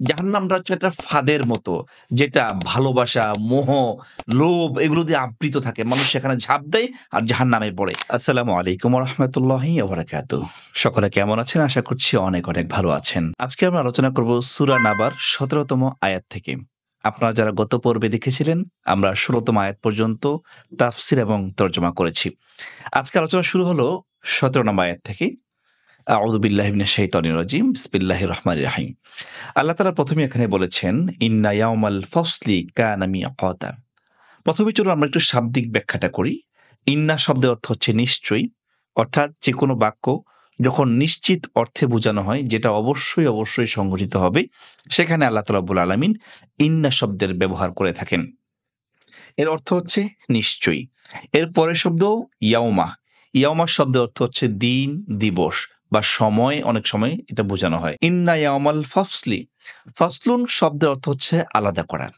জাহান্নামটা হচ্ছে একটা ফাঁদের মতো, যেটা ভালোবাসা, মোহ, লোভ এগুলো দিয়ে আবৃত থাকে। মানুষ সেখানে ঝাঁপ দেয় আর জাহান্নামে পড়ে। আসসালামু আলাইকুম ওয়া রাহমাতুল্লাহি ওয়া বারাকাতুহু। সকলে কেমন আছেন? আশা করছি অনেক, অনেক ভালো আছেন। আজকে আমরা আলোচনা করব সূরা নাবার ১৭তম আয়াত থেকে। আপনারা যারা গত পর্বে দেখেছিলেন, আমরা ১৬তম আয়াত পর্যন্ত তাফসির এবং তর্জমা করেছি। আজকে আলোচনা শুরু হলো ১৭ নম্বর আয়াত থেকে। আউযু বিল্লাহি মিনাশ শাইতানির রাজিম। বিসমিল্লাহির রহমানির রহিম। আল্লাহ তাআলা ১ম এ এখানে বলেছেন, ইন্না ইয়াওমাল ফাসলি কানা মিকাতা। ১ম এ চলুন আমরা একটু শাব্দিক ব্যাখ্যাটা করি। ইন্না শব্দের অর্থ হচ্ছে নিশ্চয়ই, অর্থাৎ যেকোনো বাক্য যখন নিশ্চিত অর্থে বোঝানো হয়, যেটা অবশ্যই, অবশ্যই সংঘটিত হবে, সেখানে আল্লাহ তাআলা রাব্বুল আলামিন ইন্না শব্দের ব্যবহার করে থাকেন। এর অর্থ হচ্ছে নিশ্চয়ই। এর পরের শব্দ ইয়াউমা। ইয়াউমা শব্দের অর্থ হচ্ছে দিন, দিবস বা সময়, অনেক সময় এটা বোঝানো হয়। ইন্না ইয়াউমাল ফাসলি। ফাসলুন শব্দের অর্থ হচ্ছে আলাদা করা।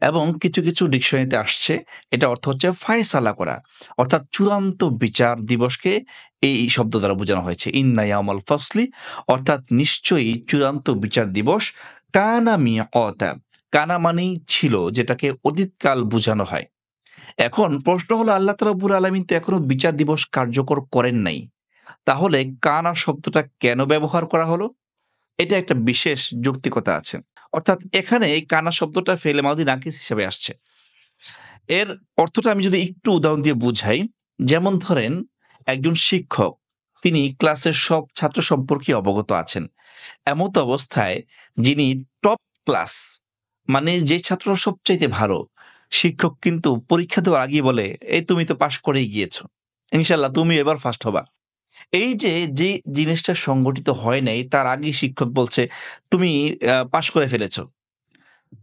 এবং কিছু, কিছু ডিকশনারিতে আসছে এটা অর্থ হচ্ছে ফায়সালা করা। অর্থাৎ চূড়ান্ত বিচার দিবসকে এই শব্দ দ্বারা বোঝানো হয়েছে। ইন্না ইয়াউমাল ফাসলি অর্থাৎ নিশ্চয়ই চূড়ান্ত বিচার দিবস। কানা মিকাতা। কানা মানেই ছিল, যেটাকে অতীতকাল বোঝানো হয়। এখন প্রশ্ন হলো, আল্লাহ তাআলা রাব্বুল আলামিন তো এখনো বিচার দিবস কার্যকর করেন নাই। তাহলে কানা শব্দটা কেন ব্যবহার করা হলো? এটা একটা বিশেষ যৌক্তিকতা আছে। অর্থাৎ এখানে এই কানা শব্দটা ফেলে মাউদি নাকিস হিসেবে আসছে। এর অর্থটা আমি যদি একটু উদাহরণ দিয়ে বুঝাই, যেমন ধরেন একজন শিক্ষক, তিনি ক্লাসের সব ছাত্র সম্পর্কে অবগত আছেন। এমত অবস্থায় যিনি টপ ক্লাস, মানে যে ছাত্ররা সবচাইতে ভালো, শিক্ষক কিন্তু পরীক্ষা দেওয়ার আগেই বলে, "এই তুমি তো পাস করেই গিয়েছো। ইনশাআল্লাহ তুমি এবার ফার্স্ট হবা।" এই যে জিনিসটা সংগঠিত হয় নাই, তার আগেই শিক্ষক বলছে, "তুমি পাস করে ফেলেছো।"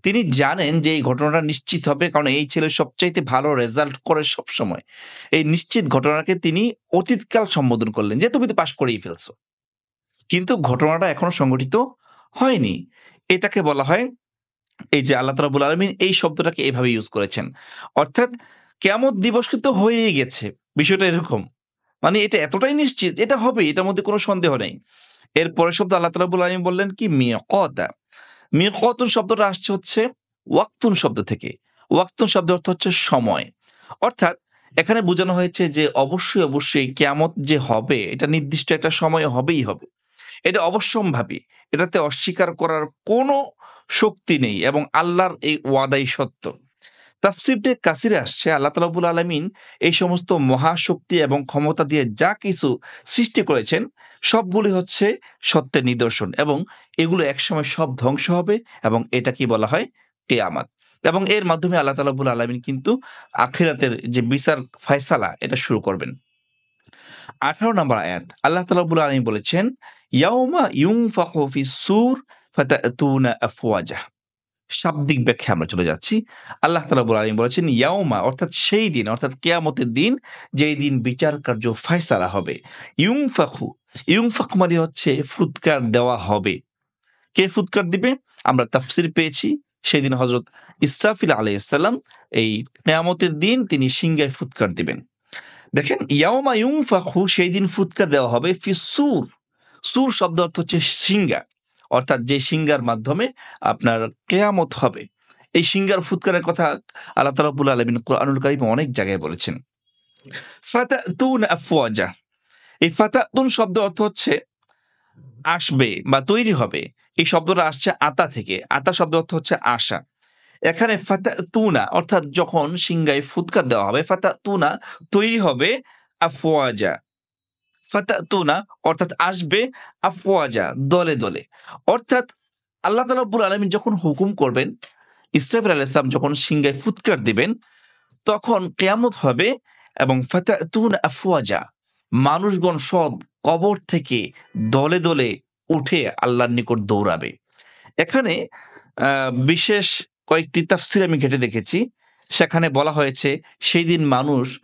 তিনি জানেন যে এই ঘটনাটা নিশ্চিত হবে, কারণ এই ছেলে সবচাইতে ভালো রেজাল্ট করে সবসময়। এই নিশ্চিত ঘটনাকে তিনি অতীতকাল সম্বোধন করলেন যে, "তুমি তো পাস করেই ফেলছো।" কিন্তু ঘটনাটা এখনো সংঘটিত হয়নি। এটাকে বলা হয়, এই যে আল্লাহ রাব্বুল আলামিন এই শব্দটাকে এভাবে ইউজ করেছেন। অর্থাৎ কিয়ামত দিবস কিন্তু হয়েই গেছে। বিষয়টা এরকম। মানে এটা এতটাই নিশ্চিত, এটা হবে, এটার মধ্যে কোনো সন্দেহ নেই। এর পরের শব্দ আল্লাহ রাব্বুল আলামিন বললেন কি মিকাতা। মিকাতুন শব্দটা আসছে হচ্ছে ওয়াক্তুন শব্দ থেকে। ওয়াক্তুন শব্দের অর্থ হচ্ছে সময়। অর্থাৎ এখানে বোঝানো হয়েছে যে অবশ্যই, অবশ্যই কিয়ামত যে হবে, এটা নির্দিষ্ট একটা সময়ে হবেই হবে। এটা অবশ্যম্ভাবী। এটাতে অস্বীকার করার কোনো শক্তি নেই এবং আল্লাহর এই ওয়াদাই সত্য। তাফসীর ইবনে কাসিরে আসছে, আল্লাহ তাআলা রাব্বুল আলামিন এই সমস্ত মহাশক্তি এবং ক্ষমতা দিয়ে যা কিছু সৃষ্টি করেছেন, সবগুলি হচ্ছে সত্যের নিদর্শন এবং এগুলো একসময় সব ধ্বংস হবে এবং এটাকেই বলা হয় কিয়ামত। এবং এর মাধ্যমে আল্লাহ তাআলা রাব্বুল আলামিন কিন্তু আখিরাতের যে বিচার ফায়সালা এটা শুরু করবেন। ১৮ নম্বর আয়াত, আল্লাহ তাআলা রাব্বুল আলামিন বলেছেন, ইয়াউমা ইউনফাখু ফিস-সূর ফাতাতুনা আফওয়াজা। শাব্দিক ব্যাখ্যায় আমরা চলে যাচ্ছি। আল্লাহ তাআলা রাব্বুল আলামিন বলেছেন, ইয়াউমা অর্থাৎ সেই দিন, অর্থাৎ কিয়ামতের দিন, যেই দিন বিচার কার্য ফায়সালা হবে। ইউনফাখু, ইউনফাখ মানে হচ্ছে ফুৎকার দেওয়া হবে। কে ফুৎকার দিবে? আমরা তাফসীর পেয়েছি, সেদিন হযরত ইসরাফিল আলাইহিস সালাম এই কিয়ামতের দিন তিনি সিংহায় ফুৎকার দিবেন। দেখেন, ইয়াউমা ইউনফাখু সেই দিন ফুৎকার দেওয়া হবে ফিস-সূর। সূর শব্দ অর্থ হচ্ছে সিংহা। অর্থাৎ যে সিংহার মাধ্যমে আপনার কেয়ামত হবে। এই সিংহার ফুৎকারের কথা আল্লাহ তাআলা রাব্বুল আলামিন কুরআনুল কারীমে অনেক জায়গায় বলেছেন। ফাতাতুনা আফওয়াজা। এই ফাতাতুন শব্দের অর্থ হচ্ছে আসবে বা তৈরি হবে। এই শব্দটা আসছে আতা থেকে। আতা শব্দের অর্থ হচ্ছে আসা। এখানে ফাতাতুনা অর্থাৎ যখন সিংহায় ফুৎকার দেওয়া হবে, ফাতাতুনা তৈরি হবে আফওয়াজা। ফাতাতুনা অর্থাৎ আসবে আফওয়াজা দলে, দলে। অর্থাৎ আল্লাহ তাআলা রাব্বুল আলামিন যখন হুকুম করবেন, ইসরাফিল আলাইহিস সালাম যখন সিংহায় ফুৎকার দিবেন, তখন কিয়ামত হবে এবং ফাতাতুনা আফওয়াজা। মানুষগণ সব কবর থেকে দলে, দলে উঠে আল্লাহর নিকট দৌড়াবে। এখানে বিশেষ কয়েকটি তাফসীর আমি ঘেঁটে দেখেছি। সেখানে বলা হয়েছে, সেই দিন মানুষ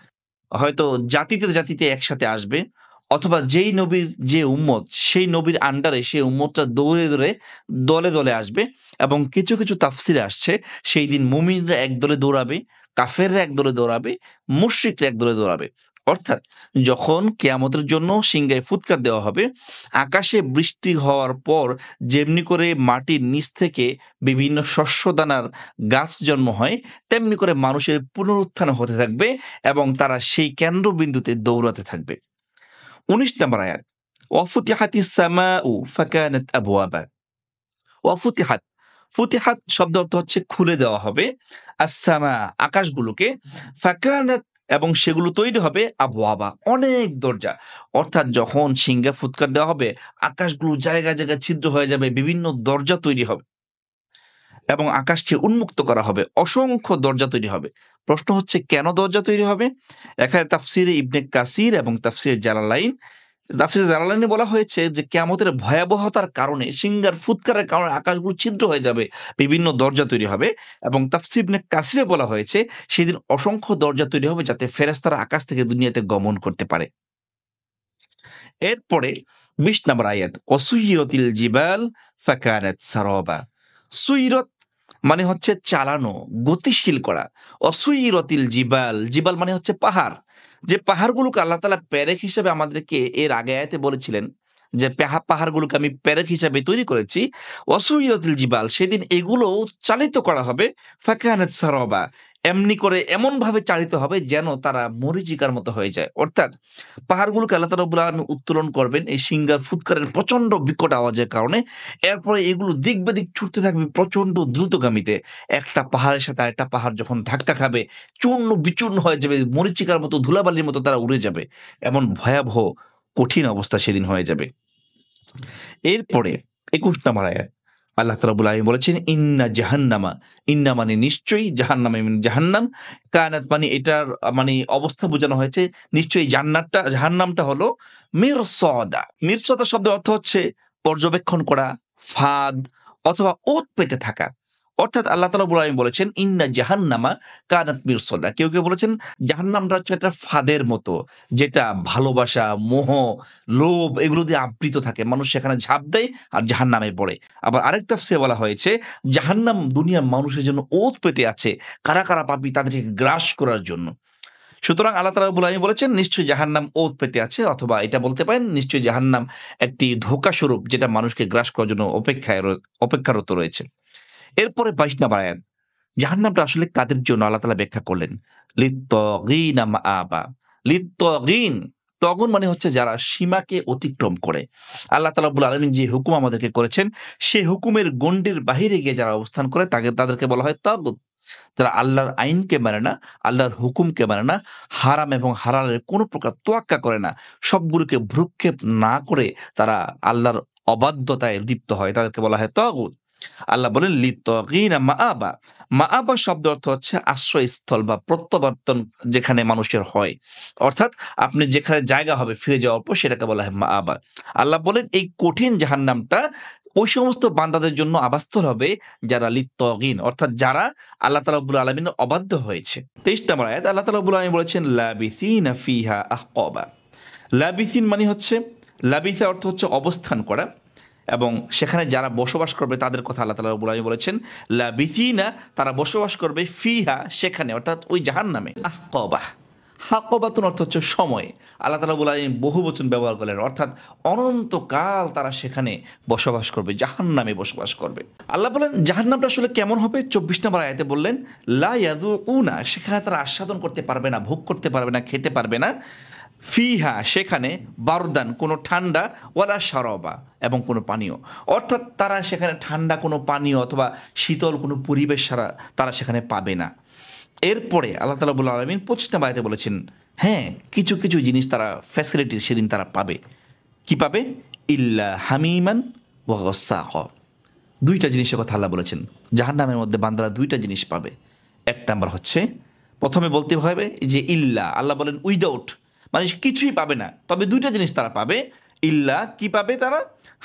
হয়তো জাতিতে, জাতিতে একসাথে আসবে, অথবা যেই নবীর যে উম্মত, সেই নবীর আন্ডারে সেই উম্মতটা দৌড়ে, দৌড়ে দলে, দলে আসবে এবং কিছু, কিছু তাফসীরে আসছে, সেই দিন মুমিনরা এক দলে দৌড়াবে, কাফেররা এক দলে দৌড়াবে, মুশরিকরা এক দলে দৌড়াবে। অর্থাৎ যখন কিয়ামতের জন্য সিংহায় ফুৎকার দেওয়া হবে, আকাশে বৃষ্টি হওয়ার পর যেমনি করে মাটির নিচ থেকে বিভিন্ন শস্যদানার গাছ জন্ম হয়, তেমনি করে মানুষের পুনরুত্থান হতে থাকবে এবং তারা সেই কেন্দ্রবিন্দুতে দৌড়াতে থাকবে। ১৯ নম্বর আয়াত, ওয়াফুতিহাতিস সামাউ ফাকানাত আবওয়াবা। ওয়াফুতিহাত, ফুতিহাত শব্দ অর্থ হচ্ছে খুলে দেওয়া হবে, আসসামা আকাশগুলোকে, ফাকানাত এবং সেগুলো তৈরি হবে আবওয়াবা অনেক দরজা। অর্থাৎ যখন সিংহা ফুৎকার দেওয়া হবে, আকাশগুলো জায়গায় জায়গায় ছিদ্র হয়ে যাবে, বিভিন্ন দরজা তৈরি হবে এবং আকাশকে উন্মুক্ত করা হবে, অসংখ্য দরজা তৈরি হবে। প্রশ্ন হচ্ছে কেন দরজা তৈরি হবে? এখানে তাফসিরে ইবনে কাসির এবং তাফসিরে জালালাইন, তাফসিরে জালালাইনে বলা হয়েছে যে কিয়ামতের ভয়াবহতার কারণে সিংহার ফুৎকারের কারণে আকাশগুলো ছিদ্র হয়ে যাবে, বিভিন্ন দরজা তৈরি হবে। এবং তাফসির ইবনে কাসিরে বলা হয়েছে সেদিন অসংখ্য দরজা তৈরি হবে যাতে ফেরেশতারা আকাশ থেকে দুনিয়াতে গমন করতে পারে। এরপরে ২০ নম্বর আয়াত, ওয়াসুইরাতিল জিবাল ফাকানাত সারাবা। সুইরত মানে হচ্ছে চালানো, গতিশীল করা। অসুইরতিল জিবাল, জিবাল মানে হচ্ছে পাহাড়। যে পাহাড়গুলোকে আল্লাহ তাআলা পেরেক হিসেবে আমাদেরকে এর আগে আয়াতে বলেছিলেন যে পাহাড়গুলোকে আমি পেরেক হিসাবে তৈরি করেছি। অসুইরতিল জিবাল, সেদিন এগুলোও চালিত করা হবে ফাকানাত সারাবা, এমনি করে এমনভাবে চালিত হবে যেন তারা মরীচিকার মতো হয়ে যায়। অর্থাৎ পাহাড়গুলোকে আল্লাহ তাআলা রাব্বুল আলামিন উত্তোলন করবেন এই সিংহার ফুৎকারের প্রচন্ড বিকট আওয়াজের কারণে। এরপরে এগুলো দিক বেদিক ছুটতে থাকবে প্রচন্ড দ্রুতগামীতে। একটা পাহাড়ের সাথে আরেকটা পাহাড় যখন ধাক্কা খাবে, চূর্ণ বিচূর্ণ হয়ে যাবে, মরীচিকার মতো ধুলাবালির মতো তারা উড়ে যাবে। এমন ভয়াবহ কঠিন অবস্থা সেদিন হয়ে যাবে। এরপরে ২১ নম্বর আয়াত, আল্লাহ তাআলা রাব্বুল আলামিন বলেছেন ইন্না জাহান্নামা, ইন্না মানে নিশ্চয়ই, জাহান্নামে মানে জাহান্নাম, কানাত মানে এটার মানে অবস্থা বোঝানো হয়েছে, নিশ্চয়ই জাহান্নামটা হলো মিরসাদা। মিরসাদা শব্দের অর্থ হচ্ছে পর্যবেক্ষণ করা, ফাঁদ অথবা ওত পেতে থাকা। অর্থাৎ আল্লাহ তাআলা রাব্বুল আলামিন বলেছেন ইন্না জাহান্নামা কানাত মিরসাদা। কেউ বলেছেন জাহান্নামটা হচ্ছে একটা ফাঁদের মতো, যেটা ভালোবাসা, মোহ, লোভ এগুলো দিয়ে আবৃত থাকে। মানুষ সেখানে ঝাঁপ দেয় আর জাহান্নামে পড়ে। আবার আরেক তাফসীরে বলা হয়েছে জাহান্নাম দুনিয়ার মানুষের জন্য ওত পেতে আছে, কারা পাপী তাদেরকে গ্রাস করার জন্য। সুতরাং আল্লাহ তাআলা রাব্বুল আলামিন বলেছেন নিশ্চয়ই জাহান্নাম ওত পেতে আছে, অথবা এটা বলতে পারেন নিশ্চয়ই জাহান্নাম একটি ধোঁকা স্বরূপ যেটা মানুষকে গ্রাস করার জন্য অপেক্ষারত রয়েছে। এরপরে ২২ নম্বর আয়াত, জাহান্নামটা আসলে কাদের জন্য আল্লাহ তাআলা ব্যাখ্যা করলেন। লিত্তাগিনা মাআবা। লিত্তাগিন, তগন মানে হচ্ছে যারা সীমাকে অতিক্রম করে। আল্লাহ তাআলা রাব্বুল আলামিন যে হুকুম আমাদেরকে করেছেন, সেই হুকুমের গণ্ডির বাহিরে গিয়ে যারা অবস্থান করে তাদেরকে বলা হয় তাগুত। যারা আল্লাহর আইনকে মানে না, আল্লাহর হুকুমকে মানে না, হারাম এবং হালালের কোনো প্রকার তোয়াক্কা করে না, সবগুলোকে ভ্রুক্ষেপ না করে তারা আল্লাহর অবাধ্যতায় লিপ্ত হয়, তাদেরকে বলা হয় তাগুত। আল্লাহ বলেন লিত্তাগিনা মাআবা। মাআবা শব্দের অর্থ হচ্ছে আশ্রয়স্থল বা প্রত্যাবর্তন যেখানে মানুষের হয়। অর্থাৎ আপনি যেখানে জায়গা হবে ফিরে যাওয়ার পর সেটাকে বলা হয় মাআবা। আল্লাহ বলেন এই কঠিন জাহান্নামটা ওই সমস্ত বান্দাদের জন্য আবাসস্থল হবে যারা লিত্তাগিন, অর্থাৎ যারা আল্লাহ তাআলা রাব্বুল আলামিনের অবাধ্য হয়েছে। ২৩ নম্বর আয়াত, আল্লাহ তাআলা রাব্বুল আলামিন বলেছেন লাবিসিনা ফিহা আহকাবা। লাবিসিন মানে হচ্ছে, লাবিসা অর্থ হচ্ছে অবস্থান করা, এবং সেখানে যারা বসবাস করবে তাদের কথা আল্লাহ তাআলা রাব্বুল আলামিন বলেছেন লাবিসিনা, তারা বসবাস করবে ফিহা সেখানে, অর্থাৎ ওই জাহান্নামে। আহকাবা, হাকবাতুন অর্থ হচ্ছে সময়। আল্লাহ তাআলা রাব্বুল আলামিন বহুবচন ব্যবহার করলেন, অর্থাৎ অনন্তকাল তারা সেখানে বসবাস করবে, জাহান্নামে বসবাস করবে। আল্লাহ বলেন জাহান্নামটা আসলে কেমন হবে ২৪ নম্বর আয়াতে বললেন লা ইয়াযুকুনা, সেখানে তারা আস্বাদন করতে পারবে না, ভোগ করতে পারবে না, খেতে পারবে না, ফিহা সেখানে, বারদান কোনো ঠান্ডা, ওয়ালা শারাবা এবং কোনো পানীয়। অর্থাৎ তারা সেখানে ঠান্ডা কোনো পানীয় অথবা শীতল কোনো পরিবেশ তারা সেখানে পাবে না। এরপরে আল্লাহ তাআলা রাব্বুল আলামিন ২৫ নম্বর আয়াতে বলেছেন হ্যাঁ, কিছু জিনিস তারা ফ্যাসিলিটি সেদিন তারা পাবে। কি পাবে? ইল্লা হামিমান ওয়া গাসসাক। ২টা জিনিসের কথা আল্লাহ বলেছেন, জাহান্নামের মধ্যে বান্দারা ২টা জিনিস পাবে। ১ নাম্বার হচ্ছে, প্রথমে বলতে হবে যে ইল্লা, আল্লাহ বলেন উইদাউট, মানে কিছুই পাবে না, তবে ২টা জিনিস তারা পাবে। ইল্লা, কি পাবে তারা?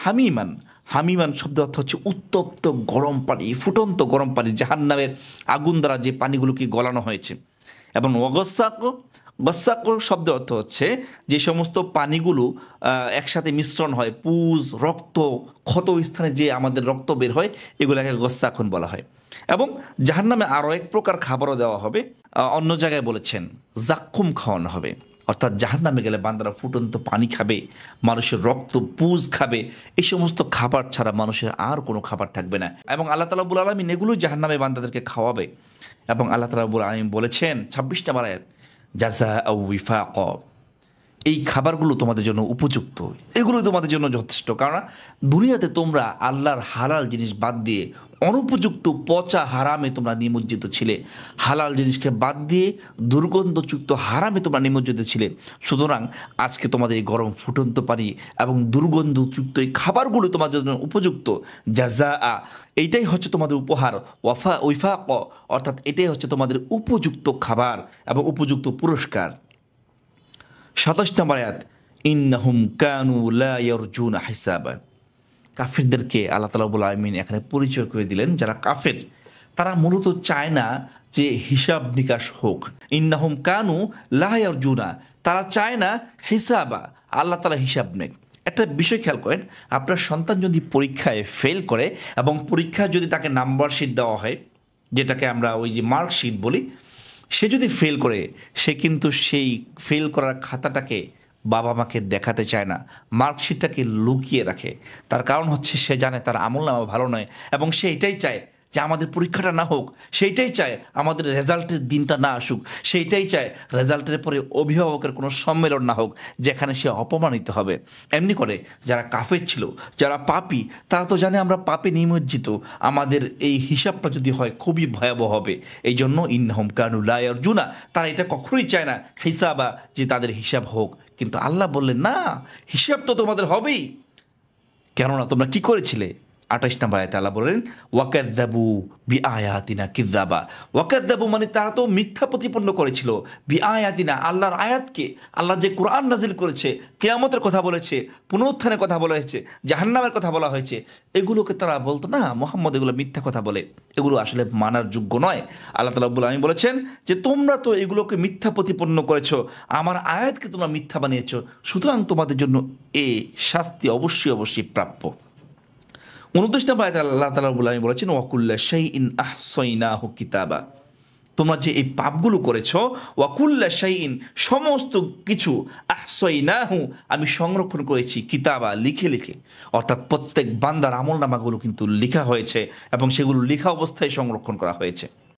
হামিমান। হামিমান শব্দ অর্থ হচ্ছে উত্তপ্ত গরম পানি, ফুটন্ত গরম পানি, জাহান্নামের আগুন দ্বারা যে পানিগুলোকে গলানো হয়েছে। এবং ওয়াগসাক, গসাক শব্দ অর্থ হচ্ছে যে সমস্ত পানিগুলো একসাথে মিশ্রণ হয়, পুজ, রক্ত, ক্ষত স্থানে যে আমাদের রক্ত বের হয়, এগুলোকে গসাকুন বলা হয়। এবং জাহান্নামে আরও এক প্রকার খাবারও দেওয়া হবে, অন্য জায়গায় বলেছেন জাক্কুম খাওয়ানো হবে। অর্থাৎ জাহান্নামে গেলে বান্দারা ফুটন্ত পানি খাবে, মানুষের রক্ত পুজ খাবে, এই সমস্ত খাবার ছাড়া মানুষের আর কোনো খাবার থাকবে না। এবং আল্লাহ তাআলা রাব্বুল আলামিন এগুলোই জাহান্নামে বান্দাদেরকে খাওয়াবে। এবং আল্লাহ তাআলা রাব্বুল আলামিন বলেছেন ২৬ নম্বর আয়াত, জাযাআও উইফাক, এই খাবারগুলো তোমাদের জন্য উপযুক্ত, এগুলো তোমাদের জন্য যথেষ্ট। কারণ দুনিয়াতে তোমরা আল্লাহর হালাল জিনিস বাদ দিয়ে অনুপযুক্ত পচা হারামে তোমরা নিমজ্জিত ছিলে, হালাল জিনিসকে বাদ দিয়ে দুর্গন্ধযুক্ত হারামে তোমরা নিমজ্জিত ছিলে। সুতরাং আজকে তোমাদের এই গরম ফুটন্ত পানি এবং দুর্গন্ধযুক্ত এই খাবারগুলো তোমাদের জন্য উপযুক্ত। জাযাআ, এইটাই হচ্ছে তোমাদের উপহার। উইফাক, অর্থাৎ এটাই হচ্ছে তোমাদের উপযুক্ত খাবার এবং উপযুক্ত পুরস্কার। ২৭ নম্বর আয়াত, ইন্নাহুম কানু লা ইয়ারজুনা হিসাবা। কাফেরদেরকে আল্লাহ তাআলা রাব্বুল আলামিন এখানে পরিচয় করে দিলেন। যারা কাফের তারা মূলত চায় না যে হিসাব নিকাশ হোক। ইন্নাহুম কানু লা ইয়ারজুনা, তারা চায় না হিসাবা, আল্লাহ তাআলা হিসাব নেক। একটা বিষয় খেয়াল করেন, আপনার সন্তান যদি পরীক্ষায় ফেল করে এবং পরীক্ষায় যদি তাকে নাম্বার শিট দেওয়া হয়, যেটাকে আমরা ওই যে মার্কশিট বলি, সে যদি ফেল করে, সে কিন্তু সেই ফেল করার খাতাটাকে বাবা মাকে দেখাতে চায় না, মার্কশিটটাকে লুকিয়ে রাখে। তার কারণ হচ্ছে সে জানে তার আমলনামা ভালো নয় এবং সে এটাই চায় যে আমাদের পরীক্ষাটা না হোক, সেইটাই চায় আমাদের রেজাল্টের দিনটা না আসুক, সেইটাই চায় রেজাল্টের পরে অভিভাবকের কোনো সম্মেলন না হোক যেখানে সে অপমানিত হবে। এমনি করে যারা কাফের ছিল, যারা পাপী, তারা তো জানে আমরা পাপে নিমজ্জিত, আমাদের এই হিসাবটা যদি হয় খুবই ভয়াবহ হবে। এই জন্য ইন্নাহুম কানু লা ইয়ারজুনা, তারা এটা কখনোই চায় না হিসাবা, যে তাদের হিসাব হোক। কিন্তু আল্লাহ বললেন না, হিসাব তো তোমাদের হবেই। কেননা তোমরা কি করেছিলে? ২৮ নম্বর আয়াতে আল্লাহ বললেন, ওয়াকাযযাবু বিআয়াতিনা কিযাবা। ওয়াকাযযাবু মানে তারা তো মিথ্যা প্রতিপন্ন করেছিল, বিআয়াতিনা, আল্লাহর আয়াতকে। আল্লাহ যে কোরআন নাজিল করেছে, কিয়ামতের কথা বলেছে, পুনরুত্থানের কথা বলা হয়েছে, জাহান্নামের কথা বলা হয়েছে, এগুলোকে তারা বলতো না মুহাম্মদ এগুলো মিথ্যা কথা বলে, এগুলো আসলে মানার যোগ্য নয়। আল্লাহ তাআলা রাব্বুল আলামিন বলেছেন যে তোমরা তো এগুলোকে মিথ্যা প্রতিপন্ন করেছো, আমার আয়াতকে তোমরা মিথ্যা বানিয়েছো, সুতরাং তোমাদের জন্য এই শাস্তি অবশ্যই অবশ্যই প্রাপ্য। ২৯ নম্বর আয়াতে আল্লাহ তাআলা রাব্বুল আলামিন বলেছেন, ওয়াকুল্লা শাইইন আহসাইনাহু কিতাবা। তোমরা যে এই পাপগুলো করেছো, ওয়াকুল্লা শাইইন, সমস্ত কিছু, আহসাইনাহু, আমি সংরক্ষণ করেছি, কিতাবা, লিখে লিখে। অর্থাৎ প্রত্যেক বান্দার আমলনামাগুলো কিন্তু লেখা হয়েছে এবং সেগুলো লেখা অবস্থায় সংরক্ষণ করা হয়েছে।